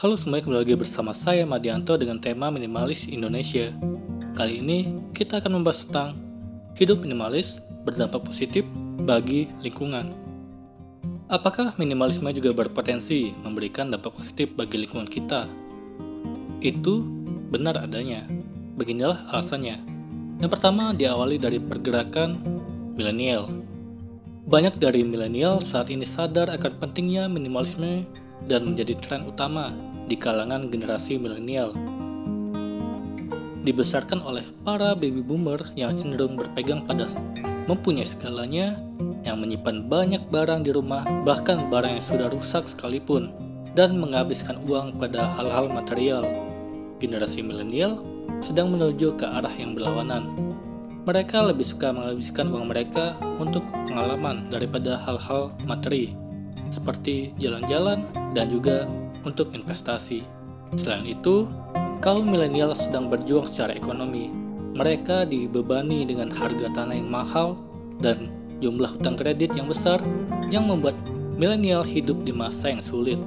Halo semuanya, kembali lagi bersama saya Madianto dengan tema Minimalis Indonesia. Kali ini kita akan membahas tentang hidup minimalis berdampak positif bagi lingkungan. Apakah minimalisme juga berpotensi memberikan dampak positif bagi lingkungan kita? Itu benar adanya. Beginilah alasannya. Yang pertama, diawali dari pergerakan milenial. Banyak dari milenial saat ini sadar akan pentingnya minimalisme dan menjadi tren utama di kalangan generasi milenial. Dibesarkan oleh para baby boomer yang cenderung berpegang pada mempunyai segalanya, yang menyimpan banyak barang di rumah, bahkan barang yang sudah rusak sekalipun, dan menghabiskan uang pada hal-hal material. Generasi milenial sedang menuju ke arah yang berlawanan. Mereka lebih suka menghabiskan uang mereka untuk pengalaman daripada hal-hal materi, seperti jalan-jalan dan juga untuk investasi. Selain itu, kaum milenial sedang berjuang secara ekonomi. Mereka dibebani dengan harga tanah yang mahal dan jumlah hutang kredit yang besar yang membuat milenial hidup di masa yang sulit.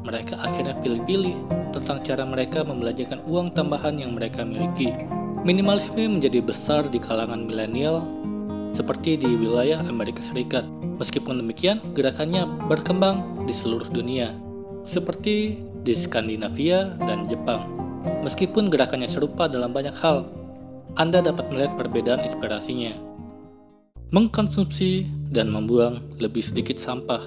Mereka akhirnya pilih-pilih tentang cara mereka membelanjakan uang tambahan yang mereka miliki. Minimalisme menjadi besar di kalangan milenial seperti di wilayah Amerika Serikat. Meskipun demikian, gerakannya berkembang di seluruh dunia, seperti di Skandinavia dan Jepang. Meskipun gerakannya serupa dalam banyak hal, Anda dapat melihat perbedaan inspirasinya. Mengkonsumsi dan membuang lebih sedikit sampah.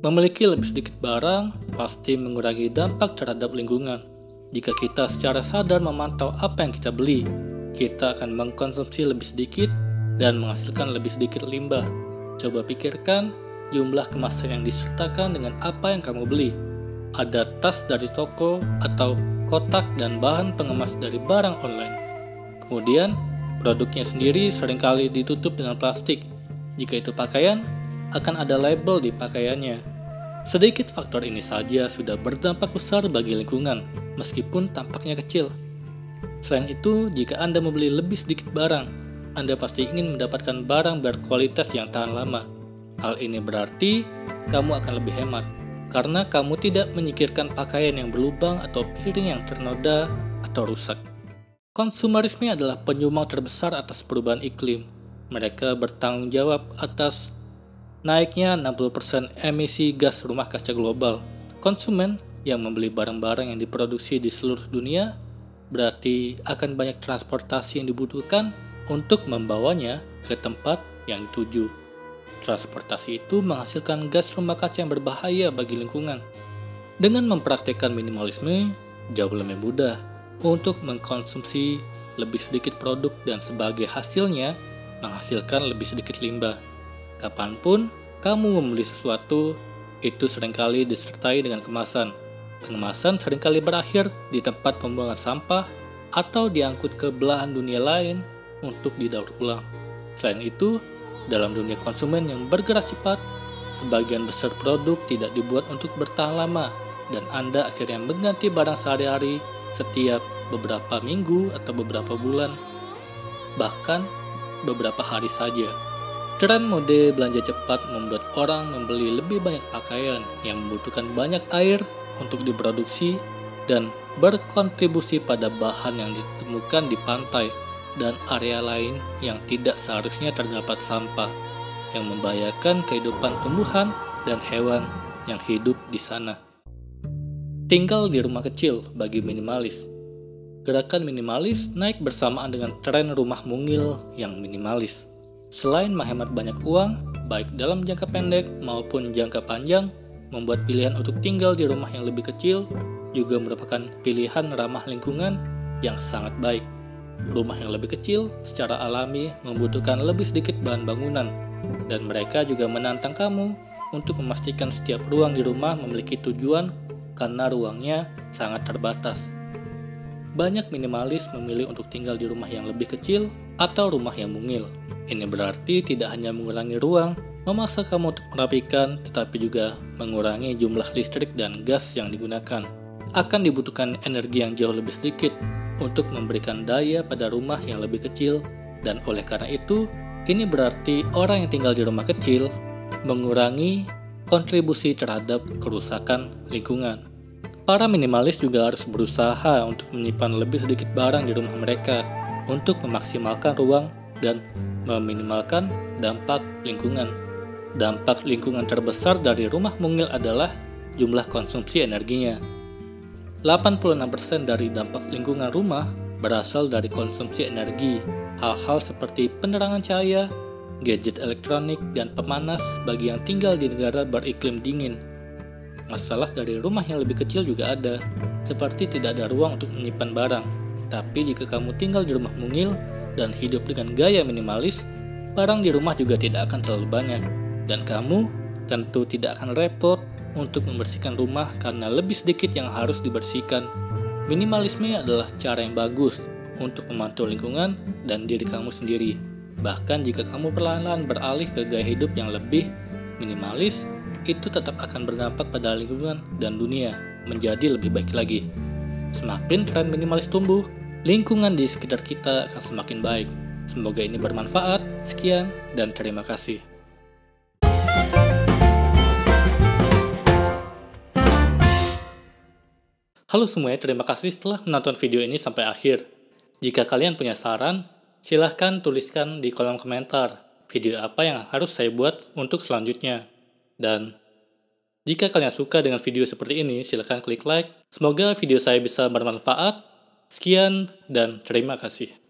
Memiliki lebih sedikit barang pasti mengurangi dampak terhadap lingkungan. Jika kita secara sadar memantau apa yang kita beli, kita akan mengkonsumsi lebih sedikit dan menghasilkan lebih sedikit limbah. Coba pikirkan jumlah kemasan yang disertakan dengan apa yang kamu beli. Ada tas dari toko atau kotak dan bahan pengemas dari barang online. Kemudian, produknya sendiri seringkali ditutup dengan plastik. Jika itu pakaian, akan ada label di pakaiannya. Sedikit faktor ini saja sudah berdampak besar bagi lingkungan, meskipun tampaknya kecil. Selain itu, jika Anda membeli lebih sedikit barang, Anda pasti ingin mendapatkan barang berkualitas yang tahan lama. Hal ini berarti kamu akan lebih hemat, karena kamu tidak menyingkirkan pakaian yang berlubang atau piring yang ternoda atau rusak. Konsumerisme adalah penyumbang terbesar atas perubahan iklim. Mereka bertanggung jawab atas naiknya 60% emisi gas rumah kaca global. Konsumen yang membeli barang-barang yang diproduksi di seluruh dunia berarti akan banyak transportasi yang dibutuhkan untuk membawanya ke tempat yang dituju. Transportasi itu menghasilkan gas rumah kaca yang berbahaya bagi lingkungan. Dengan mempraktikkan minimalisme, jauh lebih mudah untuk mengkonsumsi lebih sedikit produk dan sebagai hasilnya menghasilkan lebih sedikit limbah. Kapanpun kamu membeli sesuatu, itu seringkali disertai dengan kemasan. Pengemasan seringkali berakhir di tempat pembuangan sampah atau diangkut ke belahan dunia lain untuk didaur ulang. Selain itu, dalam dunia konsumen yang bergerak cepat, sebagian besar produk tidak dibuat untuk bertahan lama dan Anda akhirnya mengganti barang sehari-hari setiap beberapa minggu atau beberapa bulan, bahkan beberapa hari saja. Tren mode belanja cepat membuat orang membeli lebih banyak pakaian yang membutuhkan banyak air untuk diproduksi dan berkontribusi pada bahan yang ditemukan di pantai dan area lain yang tidak seharusnya terdapat sampah, yang membahayakan kehidupan tumbuhan dan hewan yang hidup di sana. Tinggal di rumah kecil bagi minimalis. Gerakan minimalis naik bersamaan dengan tren rumah mungil yang minimalis. Selain menghemat banyak uang, baik dalam jangka pendek maupun jangka panjang, membuat pilihan untuk tinggal di rumah yang lebih kecil juga merupakan pilihan ramah lingkungan yang sangat baik. Rumah yang lebih kecil secara alami membutuhkan lebih sedikit bahan bangunan, dan mereka juga menantang kamu untuk memastikan setiap ruang di rumah memiliki tujuan karena ruangnya sangat terbatas. Banyak minimalis memilih untuk tinggal di rumah yang lebih kecil atau rumah yang mungil. Ini berarti tidak hanya mengurangi ruang, memaksa kamu untuk merapikan, tetapi juga mengurangi jumlah listrik dan gas yang digunakan. Akan dibutuhkan energi yang jauh lebih sedikit untuk memberikan daya pada rumah yang lebih kecil, dan oleh karena itu, ini berarti orang yang tinggal di rumah kecil mengurangi kontribusi terhadap kerusakan lingkungan. Para minimalis juga harus berusaha untuk menyimpan lebih sedikit barang di rumah mereka untuk memaksimalkan ruang dan meminimalkan dampak lingkungan. Dampak lingkungan terbesar dari rumah mungil adalah jumlah konsumsi energinya. 86% dari dampak lingkungan rumah berasal dari konsumsi energi, hal-hal seperti penerangan cahaya, gadget elektronik, dan pemanas bagi yang tinggal di negara beriklim dingin. Masalah dari rumah yang lebih kecil juga ada, seperti tidak ada ruang untuk menyimpan barang. Tapi jika kamu tinggal di rumah mungil dan hidup dengan gaya minimalis, barang di rumah juga tidak akan terlalu banyak. Dan kamu tentu tidak akan repot untuk membersihkan rumah karena lebih sedikit yang harus dibersihkan. Minimalisme adalah cara yang bagus untuk memantau lingkungan dan diri kamu sendiri. Bahkan jika kamu perlahan-lahan beralih ke gaya hidup yang lebih minimalis, itu tetap akan berdampak pada lingkungan dan dunia menjadi lebih baik lagi. Semakin tren minimalis tumbuh, lingkungan di sekitar kita akan semakin baik. Semoga ini bermanfaat. Sekian dan terima kasih. Halo semuanya, terima kasih telah menonton video ini sampai akhir. Jika kalian punya saran, silahkan tuliskan di kolom komentar video apa yang harus saya buat untuk selanjutnya. Dan jika kalian suka dengan video seperti ini, silahkan klik like. Semoga video saya bisa bermanfaat. Sekian dan terima kasih.